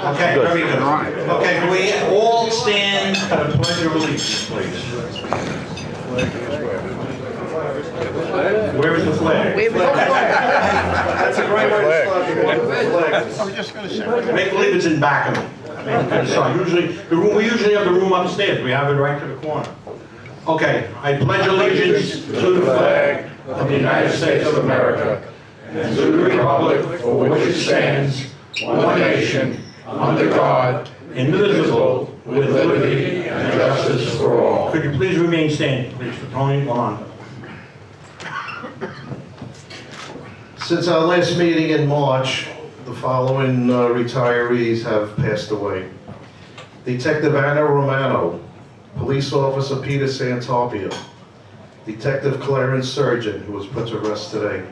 Okay, very good. Okay, can we all stand for the pledge of allegiance, please? Where is the flag? That's a great way to start. I was just going to say. Make believe it's in back of me. So we usually have the room upstairs. We have it right to the corner. Okay, I pledge allegiance to the flag of the United States of America and to the republic for which it stands, one nation, under God, indivisible, with liberty and justice for all. Could you please remain standing, please, for Tony Bond? Since our last meeting in March, the following retirees have passed away. Detective Anna Romano, Police Officer Peter Santopia, Detective Clarence Surgeon, who was put to rest today,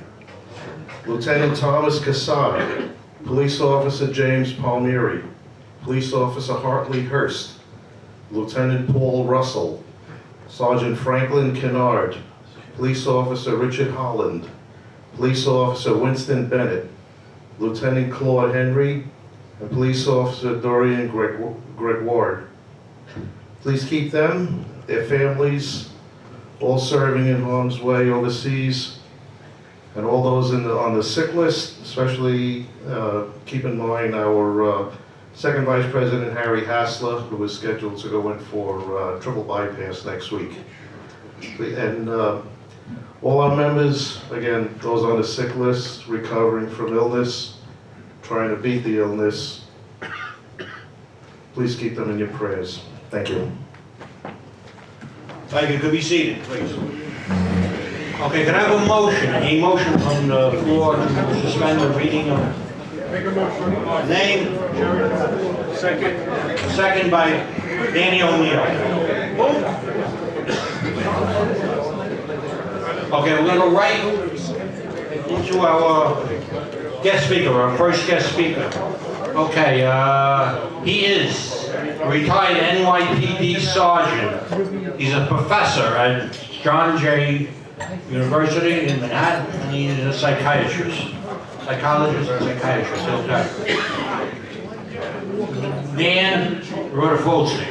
Lieutenant Thomas Casada, Police Officer James Palmieri, Police Officer Hartley Hurst, Lieutenant Paul Russell, Sergeant Franklin Kennard, Police Officer Richard Holland, Police Officer Winston Bennett, Lieutenant Claude Henry, and Police Officer Dorian Gregoire. Please keep them, their families, all serving in harm's way overseas, and all those on the sick list, especially keep in mind our Second Vice President Harry Hassler, who is scheduled to go in for triple bypass next week. And all our members, again, those on the sick list, recovering from illness, trying to beat the illness, please keep them in your prayers. Thank you. Thank you. Could be seated, please. Okay, can I have a motion from the floor to suspend the reading of Make a motion. name? Second. Second by Danny O'Neill. Okay, we're going to go right into our guest speaker, our first guest speaker. Okay, he is a retired NYPD sergeant. He's a professor at John Jay University in Manhattan, and he's a psychiatrist. Psychologist and psychiatrist, okay. Dan Rodafossi.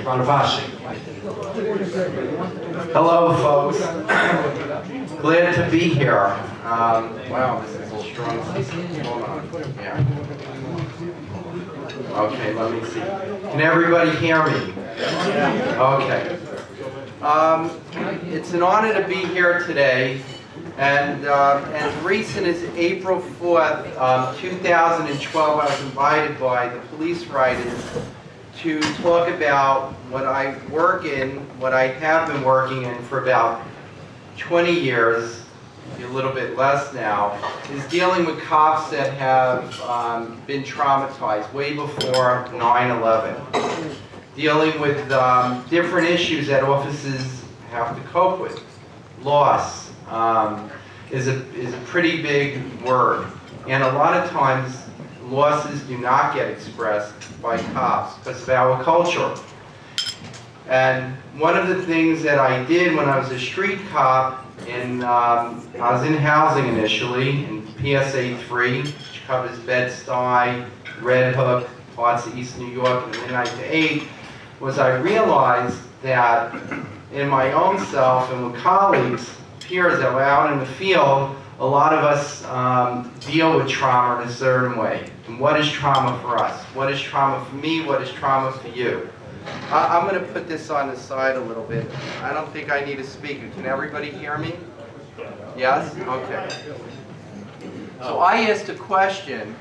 Hello, folks. Glad to be here. Wow, this is a strong. Hold on. Yeah. Okay, let me see. Can everybody hear me? Okay. It's an honor to be here today. And as recent as April 4th, 2012, I was invited by the police writers to talk about what I have been working in for about 20 years, maybe a little bit less now, is dealing with cops that have been traumatized way before 9/11. Dealing with different issues that officers have to cope with. Loss is a pretty big word. And a lot of times, losses do not get expressed by cops because of our culture. And one of the things that I did when I was a street cop, I was in housing initially, in PSA 3, which covers Bed-Stuy, Red Hook, parts of East New York, and midnight to 8, was I realized that in my own self and with colleagues, peers that were out in the field, a lot of us deal with trauma in a certain way. And what is trauma for us? What is trauma for me? What is trauma for you? I'm going to put this on the side a little bit. I don't think I need a speaker. Can everybody hear me? Yes? Okay. So I asked a question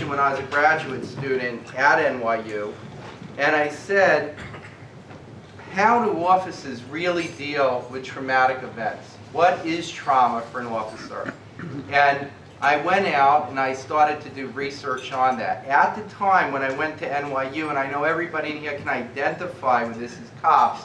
when I was a graduate student at NYU, and I said, how do officers really deal with traumatic events? What is trauma for an officer? And I went out and I started to do research on that. At the time when I went to NYU, and I know everybody in here can identify with this as cops,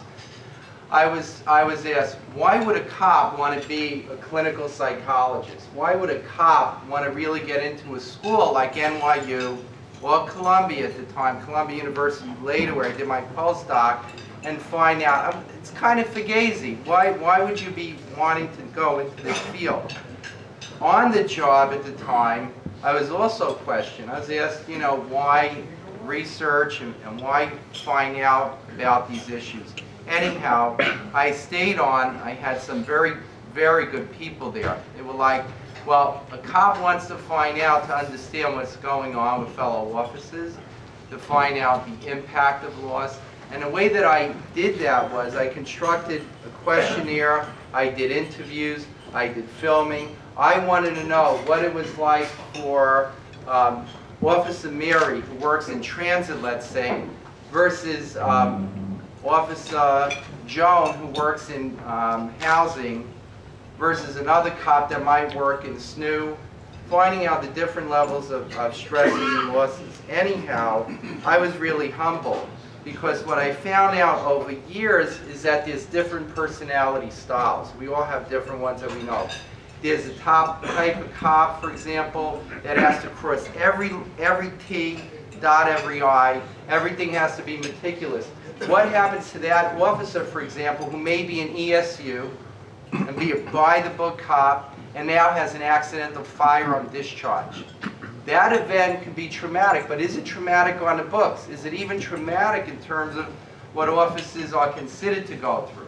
I was asked, why would a cop want to be a clinical psychologist? Why would a cop want to really get into a school like NYU or Columbia at the time, Columbia University later, where I did my postdoc, and find out, it's kind of fugazi. Why would you be wanting to go into this field? On the job at the time, I was also questioned. I was asked, why research and why find out about these issues. Anyhow, I stayed on. I had some very, very good people there. They were like, well, a cop wants to find out to understand what's going on with fellow officers, to find out the impact of laws. And the way that I did that was I constructed a questionnaire, I did interviews, I did filming. I wanted to know what it was like for Officer Mary, who works in transit, let's say, versus Officer Joan, who works in housing, versus another cop that might work in SNU, finding out the different levels of stresses and losses. Anyhow, I was really humbled because what I found out over years is that there's different personality styles. We all have different ones that we know. There's a top type of cop, for example, that has to cross every T, dot every I. Everything has to be meticulous. What happens to that officer, for example, who may be an ESU and be a by-the-book cop and now has an accidental firearm discharge? That event can be traumatic, but is it traumatic on the books? Is it even traumatic in terms of what officers are considered to go through?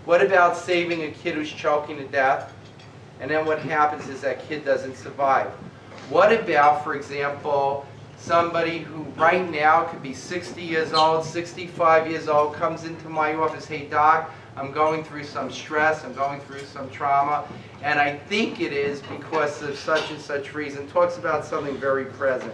What about saving a kid who's choking to death? And then what happens is that kid doesn't survive. What about, for example, somebody who right now could be 60 years old, 65 years old, comes into my office, hey doc, I'm going through some stress, I'm going through some trauma, and I think it is because of such and such reason. Talks about something very present.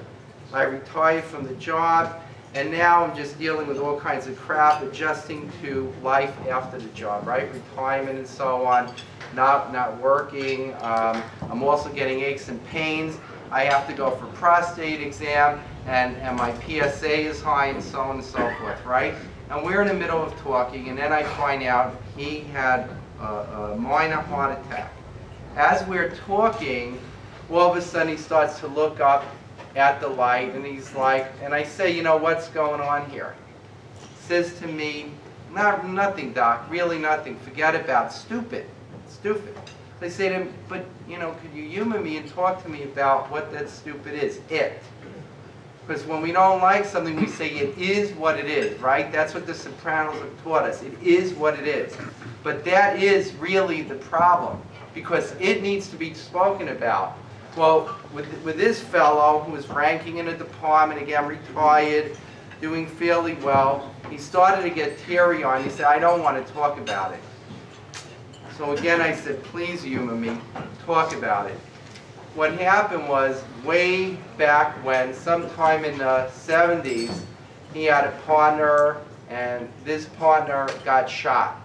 I retired from the job, and now I'm just dealing with all kinds of crap, adjusting to life after the job, right? Retirement and so on, not working. I'm also getting aches and pains. I have to go for prostate exam, and my PSA is high, and so on and so forth, right? And we're in the middle of talking, and then I find out he had a minor heart attack. As we're talking, all of a sudden he starts to look up at the light, and he's like, and I say, you know, what's going on here? He says to me, nothing, doc, really nothing, forget about it. Stupid. I say to him, but, you know, could you humor me and talk to me about what that stupid is? It. Because when we don't like something, we say it is what it is, right? That's what the Sopranos have taught us. It is what it is. But that is really the problem, because it needs to be spoken about. Well, with this fellow who was ranking in a department, again, retired, doing fairly well, he started to get teary-eyed. He said, I don't want to talk about it. So again, I said, please humor me, talk about it. What happened was, way back when, sometime in the 70s, he had a partner, and this partner got shot.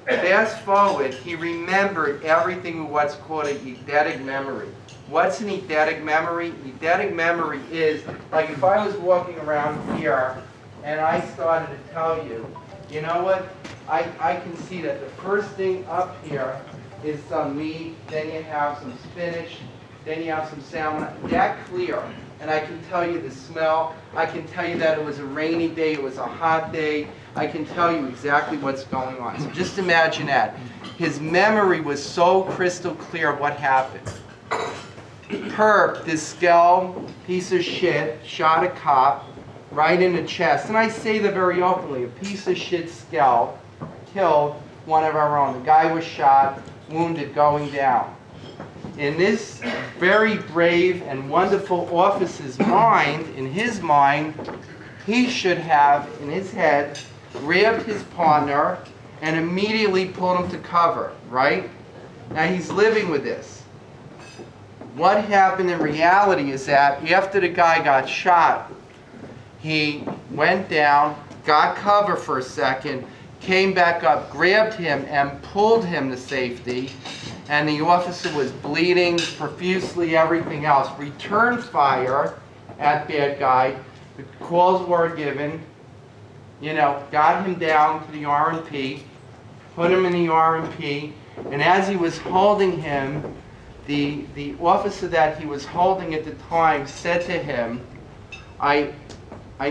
Fast forward, he remembered everything with what's called an eidetic memory. What's an eidetic memory? Eidetic memory is, like if I was walking around here, and I started to tell you, you know what, I can see that the first thing up here is some meat, then you have some spinach, then you have some salmon. That clear. And I can tell you the smell. I can tell you that it was a rainy day, it was a hot day. I can tell you exactly what's going on. So just imagine that. His memory was so crystal clear of what happened. Perp, this skull, piece of shit, shot a cop right in the chest. And I say that very openly. A piece of shit skull killed one of our own. The guy was shot, wounded, going down. In this very brave and wonderful officer's mind, in his mind, he should have, in his head, grabbed his partner and immediately pulled him to cover, right? Now he's living with this. What happened in reality is that after the guy got shot, he went down, got cover for a second, came back up, grabbed him, and pulled him to safety. And the officer was bleeding profusely, everything else. Returned fire at bad guy. The calls were given. You know, got him down to the R&P, put him in the R&P, and as he was holding him, the officer that he was holding at the time said to him, I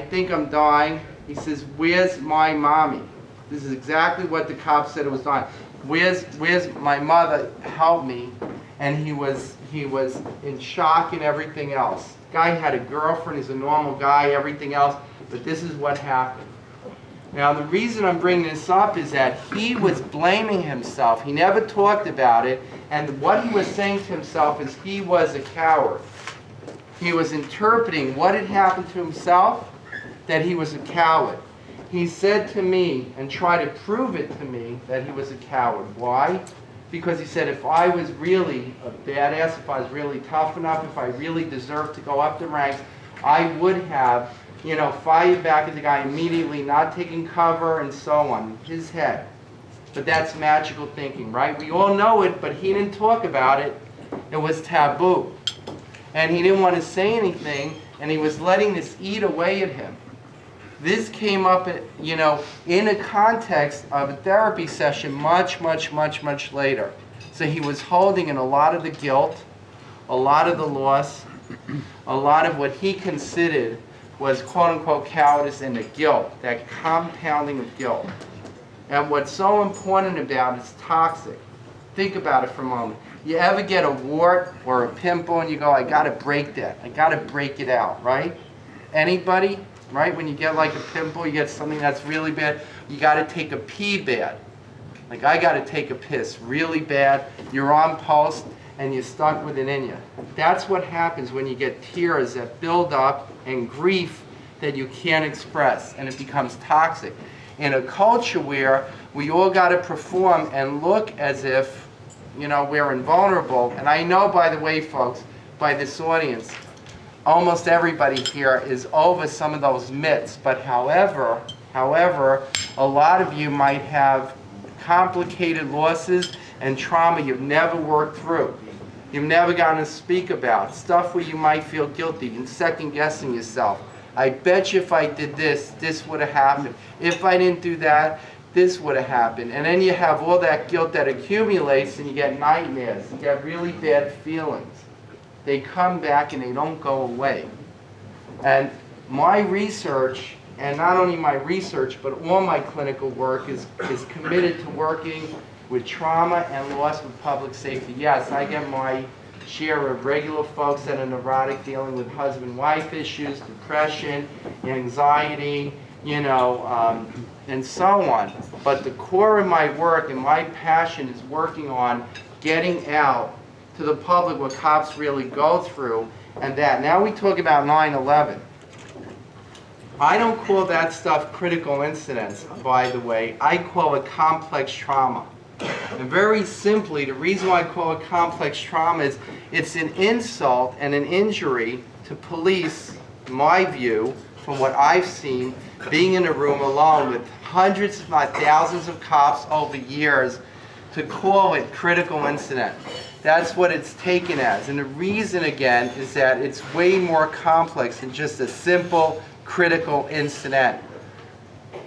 think I'm dying. He says, where's my mommy? This is exactly what the cop said it was dying. Where's my mother? Help me. And he was in shock and everything else. Guy had a girlfriend, he's a normal guy, everything else, but this is what happened. Now, the reason I'm bringing this up is that he was blaming himself. He never talked about it, and what he was saying to himself is he was a coward. He was interpreting what had happened to himself, that he was a coward. He said to me, and tried to prove it to me, that he was a coward. Why? Because he said, if I was really a badass, if I was really tough enough, if I really deserved to go up the ranks, I would have, fired back at the guy immediately, not taking cover, and so on. His head. But that's magical thinking, right? We all know it, but he didn't talk about it. It was taboo. And he didn't want to say anything, and he was letting this eat away at him. This came up, in a context of a therapy session much, much, much, much later. So he was holding in a lot of the guilt, a lot of the loss, a lot of what he considered was quote-unquote cowardice and the guilt, that compounding of guilt. And what's so important about it is toxic. Think about it for a moment. You ever get a wart or a pimple and you go, I gotta break that. I gotta break it out, right? Anybody? Right? When you get like a pimple, you get something that's really bad, you gotta take a pee bad. Like, I gotta take a piss really bad. You're on post and you're stuck with it in you. That's what happens when you get tears that build up and grief that you can't express, and it becomes toxic. In a culture where we all gotta perform and look as if, we're invulnerable. And I know, by the way, folks, by this audience, almost everybody here is over some of those myths. But however, a lot of you might have complicated losses and trauma you've never worked through. You've never gotten to speak about. Stuff where you might feel guilty and second-guessing yourself. I bet you if I did this, this would have happened. If I didn't do that, this would have happened. And then you have all that guilt that accumulates and you get nightmares. You get really bad feelings. They come back and they don't go away. And my research, and not only my research, but all my clinical work is committed to working with trauma and loss with public safety. Yes, I get my share of regular folks that are neurotic, dealing with husband-wife issues, depression, anxiety, and so on. But the core of my work and my passion is working on getting out to the public what cops really go through, and that. Now we talk about 9/11. I don't call that stuff critical incidents, by the way. I call it complex trauma. And very simply, the reason why I call it complex trauma is it's an insult and an injury to police, in my view, from what I've seen, being in a room alone with hundreds, if not thousands of cops over years, to call it critical incident. That's what it's taken as. And the reason, again, is that it's way more complex than just a simple critical incident.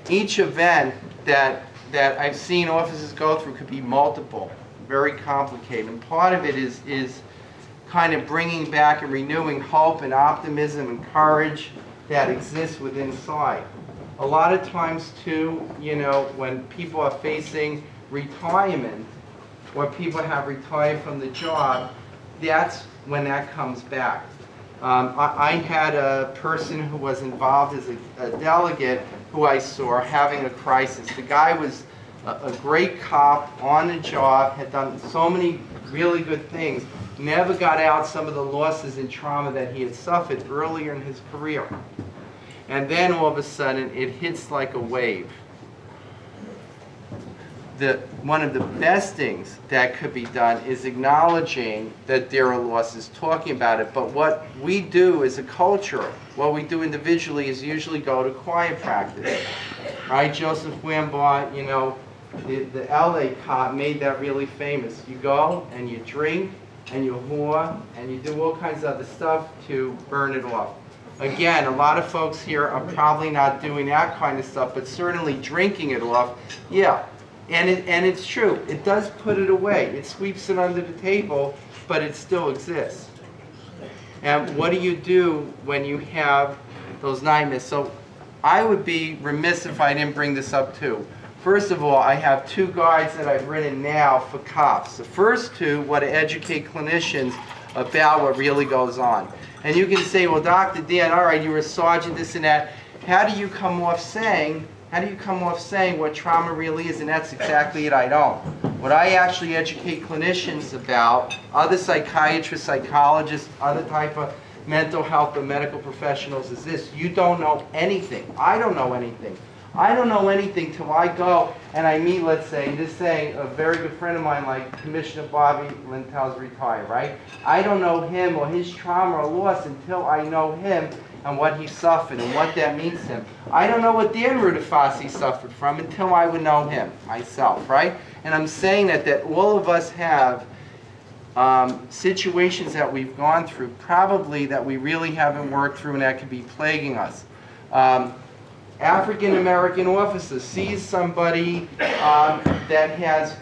Each event that I've seen officers go through could be multiple, very complicated. And part of it is kind of bringing back and renewing hope and optimism and courage that exists within inside. A lot of times, too, when people are facing retirement, or people have retired from the job, that's when that comes back. I had a person who was involved as a delegate who I saw having a crisis. The guy was a great cop on the job, had done so many really good things, never got out some of the losses and trauma that he had suffered earlier in his career. And then all of a sudden it hits like a wave. One of the best things that could be done is acknowledging that there are losses, talking about it. But what we do as a culture, what we do individually, is usually go to quiet practice. Right? Joseph Wambaugh, the LA cop made that really famous. You go and you drink and you whore and you do all kinds of other stuff to burn it off. Again, a lot of folks here are probably not doing that kind of stuff, but certainly drinking it off, yeah. And it's true. It does put it away. It sweeps it under the table, but it still exists. And what do you do when you have those nightmares? So I would be remiss if I didn't bring this up too. First of all, I have two guides that I've written now for cops. The first two were to educate clinicians about what really goes on. And you can say, well, Dr. Dan, all right, you were a sergeant, this and that. How do you come off saying what trauma really is? And that's exactly it, I don't. What I actually educate clinicians about, other psychiatrists, psychologists, other type of mental health or medical professionals is this: you don't know anything. I don't know anything. I don't know anything till I go and I meet, let's say, just saying, a very good friend of mine like Commissioner Bobby Lintel's retired, right? I don't know him or his trauma or loss until I know him and what he suffered and what that means to him. I don't know what Dan Rudafasi suffered from until I would know him myself, right? And I'm saying that all of us have situations that we've gone through, probably that we really haven't worked through, and that could be plaguing us. African American officer sees somebody that has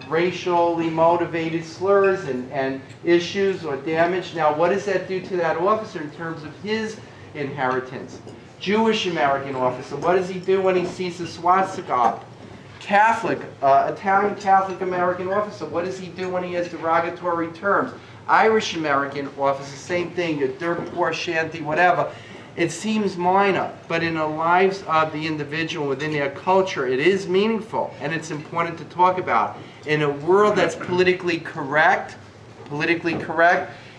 racially motivated slurs and issues or damage. Now, what does that do to that officer in terms of his inheritance? Jewish American officer, what does he do when he sees a swastika up? Catholic, Italian Catholic American officer, what does he do when he has derogatory terms? Irish American officer, same thing, your dirt poor shanty, whatever. It seems minor, but in the lives of the individual within their culture, it is meaningful, and it's important to talk about. In a world that's politically correct,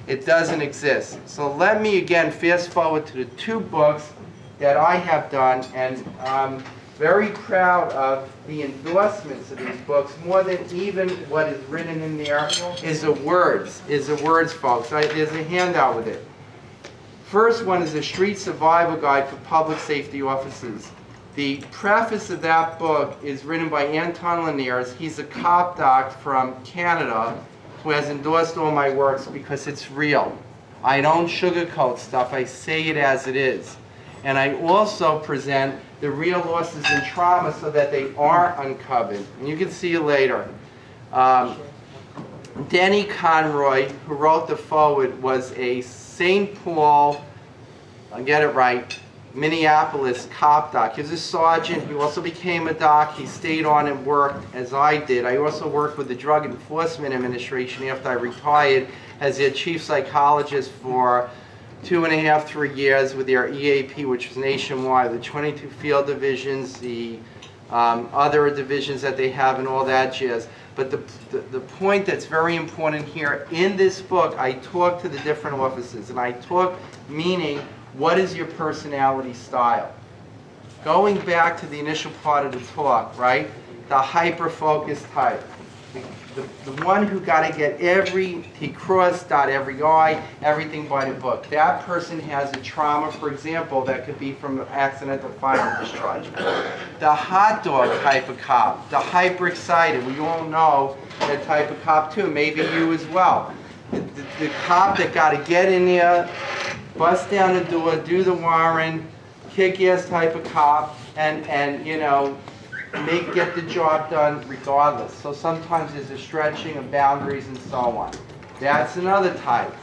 it doesn't exist. So let me again fast forward to the 2 books that I have done, and I'm very proud of the endorsements of these books. More than even what is written in there is the words, folks. There's a handout with it. First one is a Street Survival Guide for Public Safety Officers. The preface of that book is written by Anton Laniers. He's a cop doc from Canada who has endorsed all my works because it's real. I don't sugarcoat stuff, I say it as it is. And I also present the real losses and trauma so that they are uncovered. And you can see it later. Denny Conroy, who wrote the foreword, was a St. Paul, I'll get it right, Minneapolis cop doc. He was a sergeant. He also became a doc. He stayed on and worked as I did. I also worked with the Drug Enforcement Administration after I retired as their chief psychologist for 2.5, 3 years with their EAP, which was nationwide, the 22 field divisions, the other divisions that they have and all that jazz. But the point that's very important here, in this book, I talk to the different officers, and I talk meaning, what is your personality style? Going back to the initial part of the talk, right? The hyper-focused type. The one who got to get he crossed, dot every I, everything by the book. That person has a trauma, for example, that could be from an accidental fire discharge. The hot dog type of cop, the hyper-excited, we all know that type of cop too, maybe you as well. The cop that got to get in there, bust down the door, do the warrant, kick-ass type of cop, and you know, get the job done regardless. So sometimes there's a stretching of boundaries and so on. That's another type.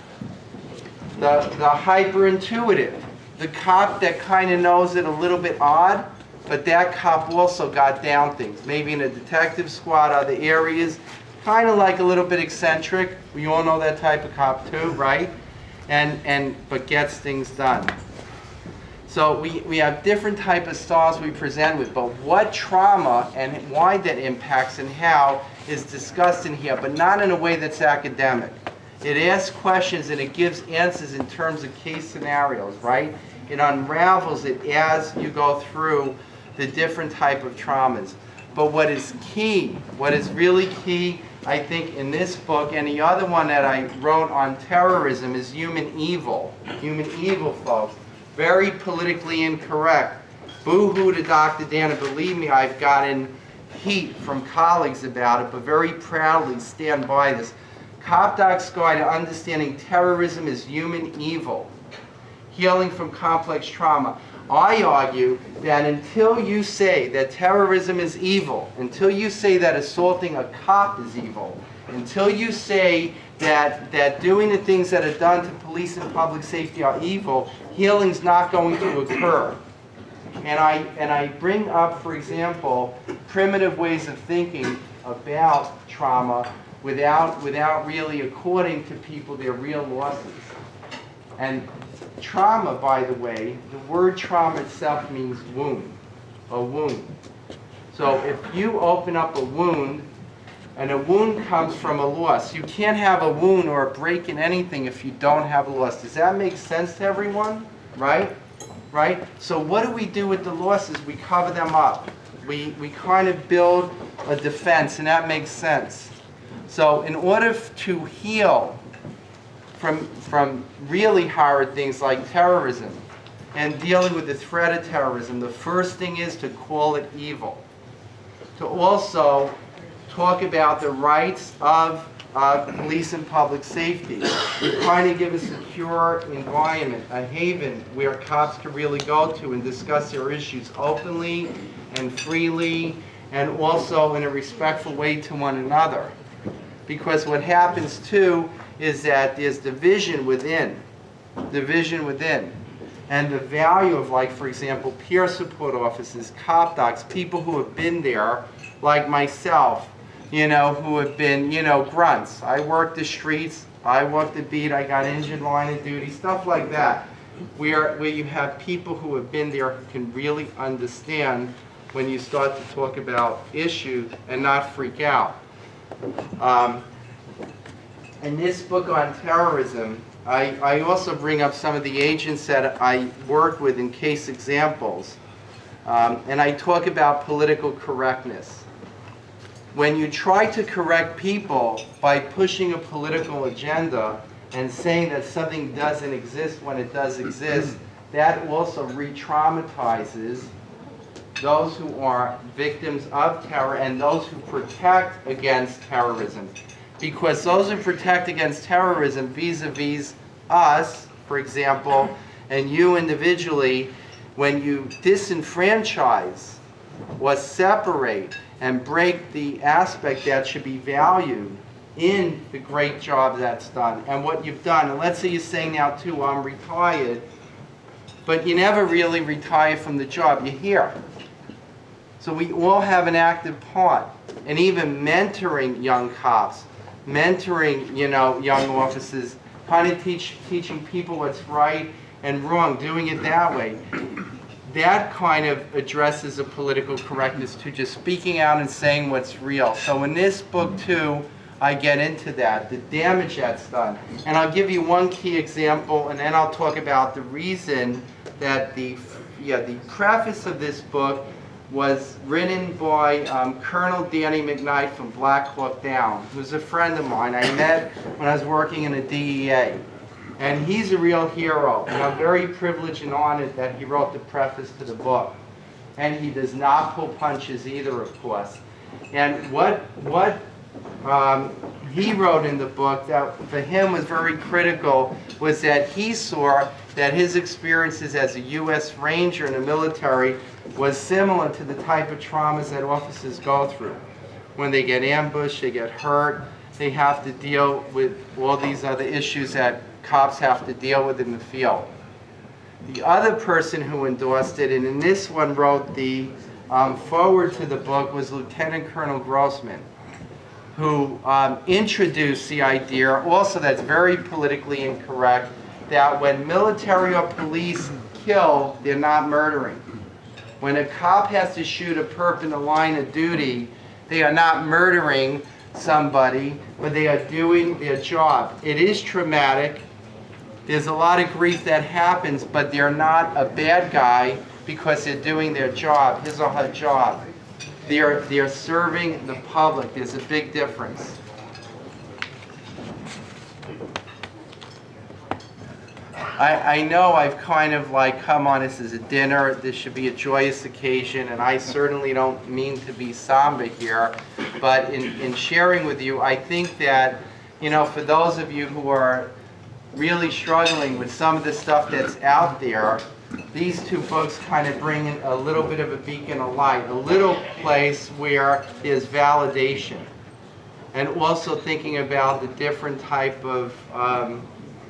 The hyper-intuitive. The cop that kind of knows it a little bit odd, but that cop also got down things. Maybe in a detective squad, other areas, kind of like a little bit eccentric. We all know that type of cop too, right? But gets things done. So we have different type of styles we present with, but what trauma and why that impacts and how is discussed in here, but not in a way that's academic. It asks questions and it gives answers in terms of case scenarios, right? It unravels it as you go through the different type of traumas. But what is key, what is really key, I think, in this book and the other one that I wrote on terrorism is human evil. Human evil, folks. Very politically incorrect. Boo-hoo to Dr. Dan, and believe me, I've gotten heat from colleagues about it, but very proudly stand by this. Cop Doc's Guide to Understanding Terrorism is Human Evil. Healing from Complex Trauma. I argue that until you say that terrorism is evil, until you say that assaulting a cop is evil, until you say that doing the things that are done to police and public safety are evil, healing's not going to occur. And I bring up, for example, primitive ways of thinking about trauma without really according to people their real losses. And trauma, by the way, the word trauma itself means wound, a wound. So if you open up a wound, and a wound comes from a loss, you can't have a wound or a break in anything if you don't have a loss. Does that make sense to everyone? Right? Right? So what do we do with the losses? We cover them up. We kind of build a defense, and that makes sense. So in order to heal from really hard things like terrorism and dealing with the threat of terrorism, the first thing is to call it evil. To also talk about the rights of police and public safety. We kind of give a secure environment, a haven where cops can really go to and discuss their issues openly and freely, and also in a respectful way to one another. Because what happens too is that there's division within. And the value of, like, for example, peer support officers, cop docs, people who have been there, like myself, you know, who have been, you know, grunts. I worked the streets, I worked the beat, I got injured line of duty, stuff like that. Where you have people who have been there who can really understand when you start to talk about issues and not freak out. In this book on terrorism, I also bring up some of the agents that I work with in case examples. And I talk about political correctness. When you try to correct people by pushing a political agenda and saying that something doesn't exist when it does exist, that also re-traumatizes those who are victims of terror and those who protect against terrorism. Because those who protect against terrorism vis-a-vis us, for example, and you individually, when you disenfranchise or separate and break the aspect that should be valued in the great job that's done and what you've done. And let's say you're saying now too, I'm retired, but you never really retire from the job, you're here. So we all have an active part, and even mentoring young cops, mentoring, you know, young officers, kind of teaching people what's right and wrong, doing it that way. That kind of addresses a political correctness to just speaking out and saying what's real. So in this book too, I get into that, the damage that's done. And I'll give you one key example, and then I'll talk about the reason that the preface of this book was written by Colonel Danny McKnight from Black Hawk Down, who's a friend of mine. I met when I was working in the DEA. And he's a real hero, and I'm very privileged and honored that he wrote the preface to the book. And he does not pull punches either, of course. And what he wrote in the book that for him was very critical was that he saw that his experiences as a U.S. Ranger in the military was similar to the type of traumas that officers go through. When they get ambushed, they get hurt, they have to deal with all these other issues that cops have to deal with in the field. The other person who endorsed it, and in this one wrote the foreword to the book, was Lieutenant Colonel Grossman, who introduced the idea, also that's very politically incorrect, that when military or police kill, they're not murdering. When a cop has to shoot a perp in the line of duty, they are not murdering somebody, but they are doing their job. It is traumatic. There's a lot of grief that happens, but they're not a bad guy because they're doing their job, his or her job. They're serving the public. There's a big difference. I know I've kind of like come on this as a dinner. This should be a joyous occasion, and I certainly don't mean to be somber here. But in sharing with you, I think that, you know, for those of you who are really struggling with some of the stuff that's out there, these two books kind of bring in a little bit of a beacon of light, a little place where there's validation. And also thinking about the different type of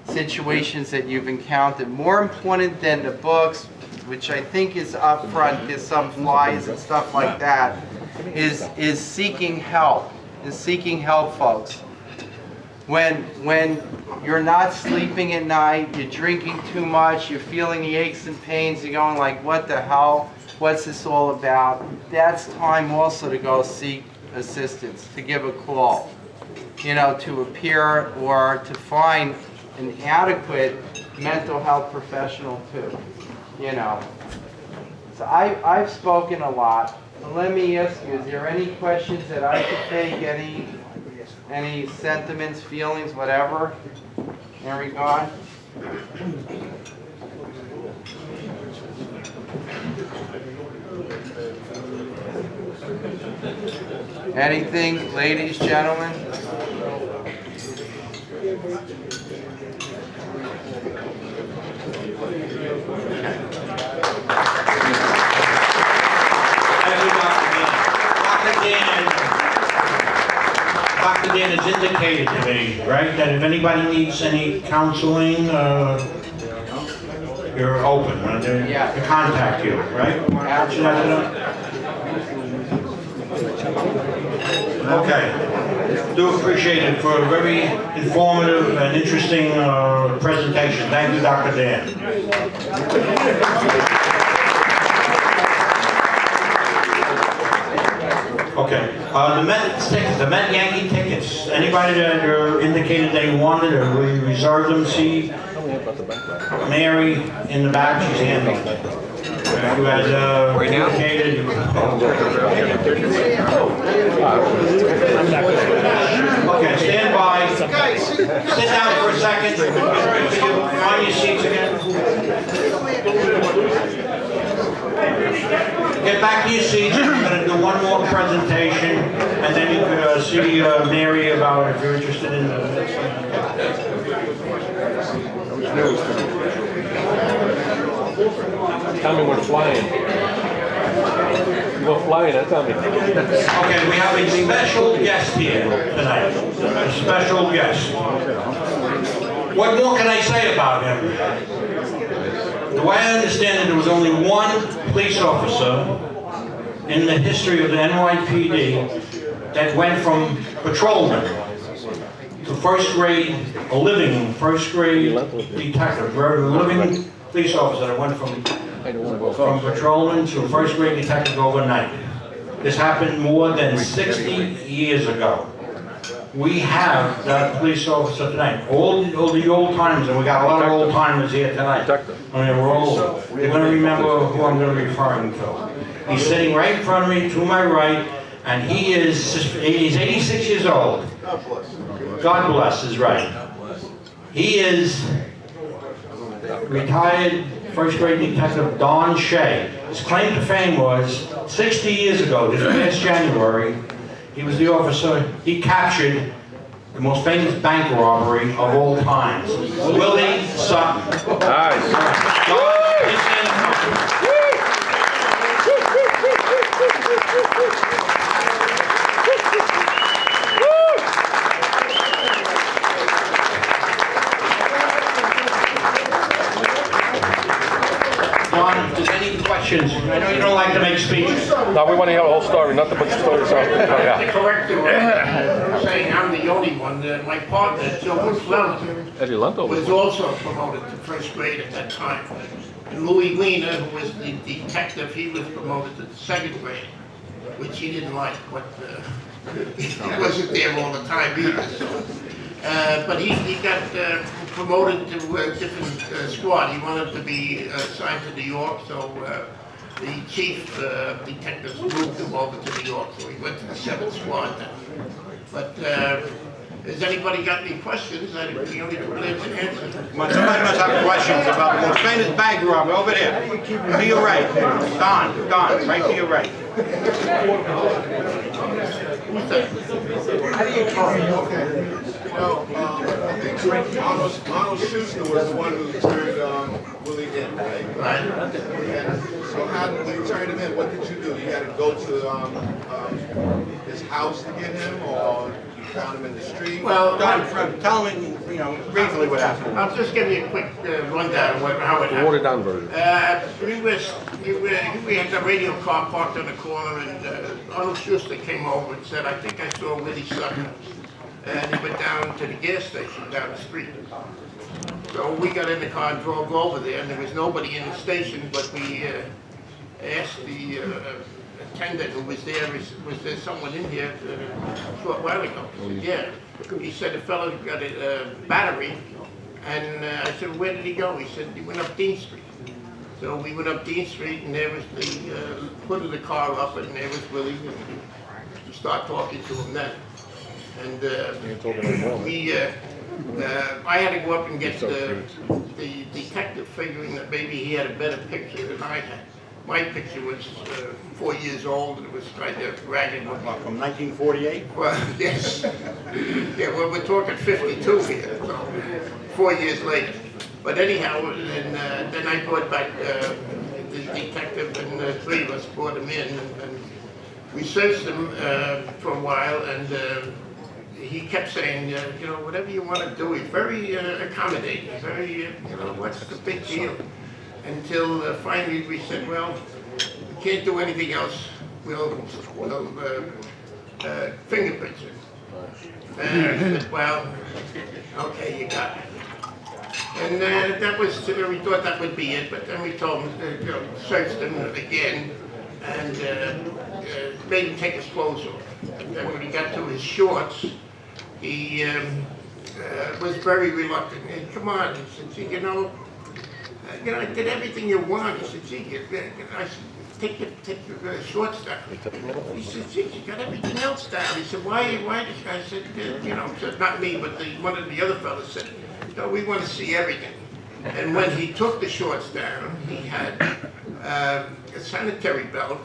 situations that you've encountered. More important than the books, which I think is up front, there's some flies and stuff like that, is seeking help. Is seeking help, folks. when you're not sleeping at night, you're drinking too much, you're feeling the aches and pains, you're going like, what the hell? What's this all about? That's time also to go seek assistance, to give a call, you know, to appear or to find an adequate mental health professional too, you know. So I've spoken a lot. Let me ask you, is there any questions that I could take, any sentiments, feelings, whatever, in regard? Anything, ladies, gentlemen? Thank you, Dr. Dan has indicated to me, right, that if anybody needs any counseling, you're open, right? Yeah. To contact you, right? Okay. Do appreciate it for a very informative and interesting presentation. Thank you, Dr. Dan. Okay, the Met tickets, the Met Yankee tickets. Anybody that indicated they wanted, or we reserved them? See Mary in the back, she's handling it. Who had indicated. Okay, stand by. Sit down for a second. Find your seats again. Get back to your seats. We're going to do one more presentation, and then you can see Mary about if you're interested in Tell me we're flying. You go flying, tell me. Okay, we have a special guest here tonight. A special guest. What more can I say about him? The way I understand it, there was only one police officer in the history of the NYPD that went from patrolman to first grade, a living first grade detective, a living police officer that went from patrolman to first grade detective overnight. This happened more than 60 years ago. We have that police officer tonight. All the old timers, and we got a lot of old timers here tonight. I mean, we're old. You're going to remember who I'm going to be referring to. He's sitting right in front of me, to my right, and he's 86 years old. God bless is right. He is retired first grade detective Don Shea. His claim to fame was 60 years ago, this past January, he was the officer, he captured the most famous bank robbery of all times. Willie Sutton. Nice. John, if there's any questions, I know you don't like to make speeches. No, we want to hear the whole story, not to put the story out. To correct you, saying I'm the only one, my partner, Joe McClellan, was also promoted to first grade at that time. And Louis Wiener, who was the detective, he was promoted to second grade, which he didn't like, but he wasn't there all the time either. So. But he got promoted to a different squad. He wanted to be assigned to New York, so the chief detectives moved him over to New York, so he went to the 7th squad then. But has anybody got any questions? I'm the only one able to answer. Somebody must have questions about the most famous bank robbery. Over there. To your right. Don, right to your right. Who's that? How do you call it? Okay. Well, I think Arnold Schuster was the one who turned Willie in, right? Right. And so when you turned him in, what did you do? You had to go to his house to get him, or you found him in the street? Well, Don, tell me, briefly what happened. I'll just give you a quick rundown of how it happened. Watered down version. We had the radio car parked on the corner, and Arnold Schuster came over and said, I think I saw Willie Sutton and he went down to the gas station down the street. So we got in the car and drove over there, and there was nobody in the station, but we asked the attendant who was there, was there someone in here a short while ago? He said, yeah. He said, the fellow got a battery, and I said, where did he go? He said, he went up Dean Street. So we went up Dean Street, and there was the hood of the car up, and there was Willie, and we started talking to him then. And I had to go up and get the detective, figuring that maybe he had a better picture than I had. My picture was 4 years old, and it was kind of ragged looking. From 1948? Well, yes. Yeah, well, we're talking 52 here, so 4 years later. But anyhow, then I brought back the detective, and the three of us brought him in, and we searched him for a while, and he kept saying, you know, whatever you want to do. He's very accommodating, very, you know, what's the big deal? Until finally we said, well, we can't do anything else. We'll fingerprint you. And I said, well, okay, you got it. And that was, we thought that would be it, but then we told him, you know, searched him again, and made him take his clothes off. And then when he got to his shorts, he was very reluctant. He said, come on, he said, gee, you know, I did everything you want. He said, gee, I said, take your shorts down. He said, gee, you got everything else down. He said, why? I said, you know, not me, but one of the other fellows said, no, we want to see everything. And when he took the shorts down, he had a sanitary belt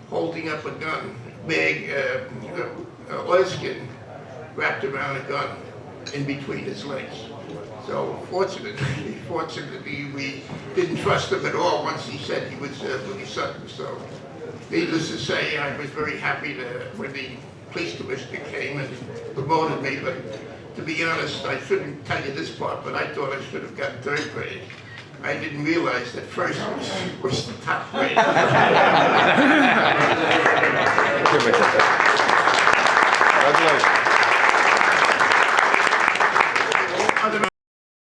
holding up a gun, big oilskin wrapped around a gun in between his legs. So fortunately, we didn't trust him at all once he said he was Willie Sutton. So needless to say, I was very happy when the police commissioner came and promoted me. But to be honest, I shouldn't tell you this part, but I thought I should have gotten third grade. I didn't realize that first was the top grade. Congratulations.